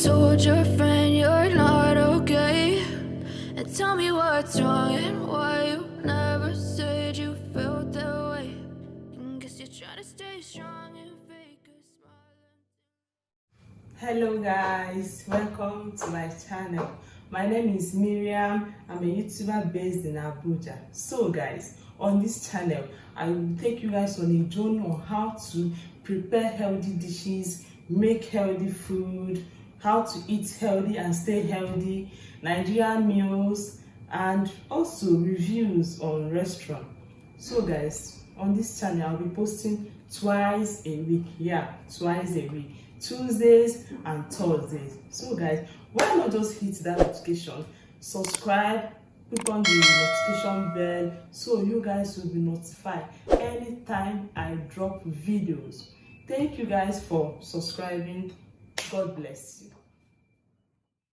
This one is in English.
told your friend you're not okay? And tell me what's wrong and why you never said you felt that way. And guess you're trying to stay strong and fake a smile. Hello guys, welcome to my channel. My name is Miriam. I'm a YouTuber based in Abuja. So guys, on this channel I will take you guys on a journey on how to prepare healthy dishes, make healthy food, how to eat healthy and stay healthy, Nigerian meals, and also reviews on restaurant. So guys, on this channel I'll be posting twice a week. Twice a week, Tuesdays and Thursdays. So guys, why not just hit that notification, subscribe, click on the notification bell so you guys will be notified anytime I drop videos. Thank you guys for subscribing. God bless you.